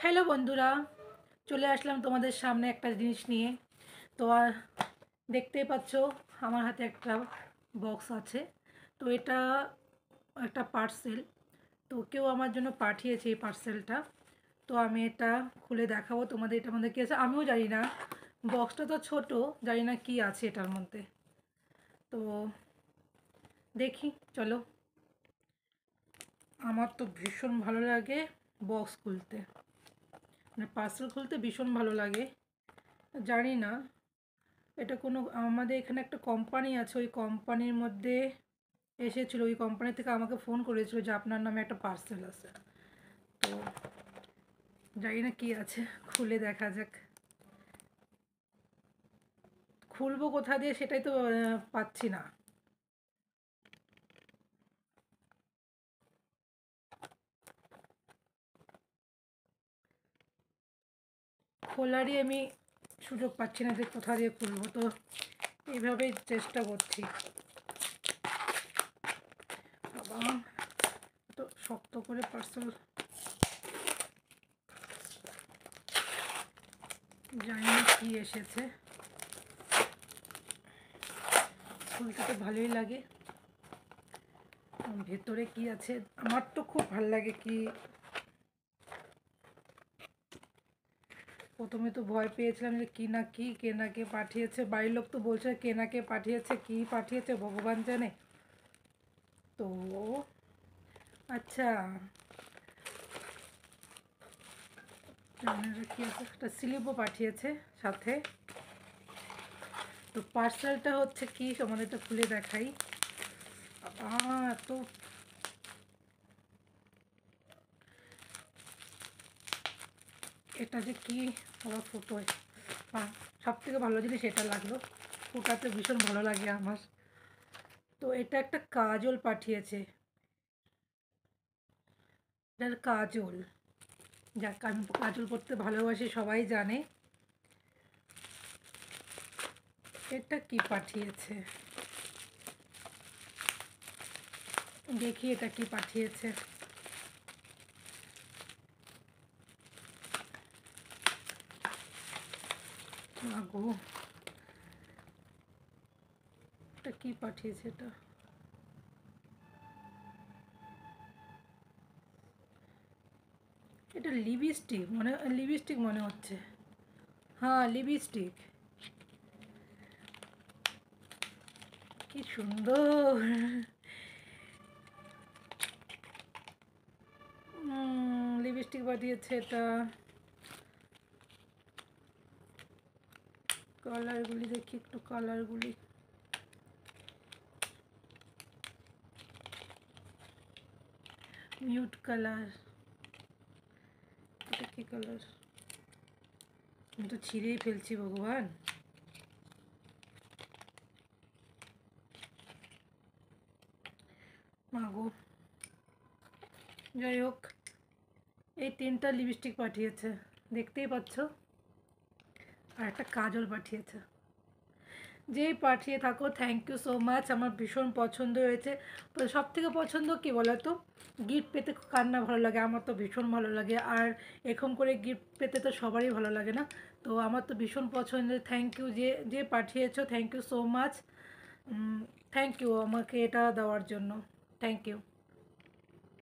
Hello বন্ধুরা, চলে আসলাম তোমাদের সামনে একটা জিনিস নিয়ে। তো আর দেখতেই পাচ্ছ আমার হাতে একটা বক্স আছে। তো এটা একটা পার্সেল। তো কেউ আমার জন্য পাঠিয়েছে এই পার্সেলটা। তো আমি এটা খুলে দেখাবো তোমাদের এটার মধ্যে কী আছে। আমিও জানি না, বক্সটা তো ছোট, জানি না কি আছে এটার মধ্যে। তো দেখি, চলো। আমার তো ভীষণ ভালো লাগে বক্স খুলতে, মানে পার্সেল খুলতে ভীষণ ভালো লাগে। জানি না, এটা কোনো আমাদের এখানে একটা কোম্পানি আছে, ওই কোম্পানির মধ্যে এসেছিলো, ওই কোম্পানি থেকে আমাকে ফোন করেছিল যে আপনার নামে একটা পার্সেল আছে। তো জানি না কি আছে, খুলে দেখা যাক। খুলবো কোথা দিয়ে সেটাই তো পাচ্ছি না। খোলারই আমি সুযোগ পাচ্ছি না যে কোথা দিয়ে খুলবো। তো এইভাবেই চেষ্টা করছি। বাবা, তো শক্ত করে পার্সেল, জানি না কি এসেছে। খুলতে তো ভালোই লাগে, ভেতরে কি আছে আমার তো খুব ভালো লাগে। কি প্রথমে তো ভয় পেয়েছিলাম যে কি না কি, কে না কে পাঠিয়েছে। বাড়ির লোক তো বলছে কে না কে পাঠিয়েছে, কি পাঠিয়েছে ভগবান জানে। তো আচ্ছা, কি আছে, একটা স্লিপও পাঠিয়েছে সাথে। তো পার্সেলটা হচ্ছে কি, আমাদের তো খুলে দেখাই। তো এটা যে কি, আবার ফুটোয়। সব থেকে ভালো জিনিস এটা লাগলো, ফুটাতে ভীষণ ভালো লাগে আমার। তো এটা একটা কাজল পাঠিয়েছে, এটার কাজল। যাক, আমি কাজল পরতে ভালোবাসি, সবাই জানে। এটা কি পাঠিয়েছে, দেখি এটা কি পাঠিয়েছে। গো, এটা কি পাঠিয়েছে, এটা লিপস্টিক মনে হচ্ছে। হ্যাঁ, লিপস্টিক। কি সুন্দর। লিপস্টিক পাঠিয়েছে এটা। কালারগুলি দেখি একটু, কালারগুলি মিউট কালার। এটা কি কালার, আমি তো ছিঁড়েই ফেলছি ভগবান। মাগো, যাই হোক, এই 3টা লিপস্টিক পাঠিয়েছে, দেখতেই পাচ্ছ। আর একটা কাজল পাঠিয়েছে। যেই পাঠিয়ে থাকো, থ্যাংক ইউ সো মাচ। আমার ভীষণ পছন্দ হয়েছে। তো সব থেকে পছন্দ কী বলো তো, গিফট পেতে কার না ভালো লাগে, আমার তো ভীষণ ভালো লাগে। আর এরকম করে গিফট পেতে তো সবারই ভালো লাগে না। তো আমার তো ভীষণ পছন্দের। থ্যাংক ইউ, যে যে পাঠিয়েছো, thank you so much. Thank you আমাকে এটা দেওয়ার জন্য, থ্যাংক ইউ।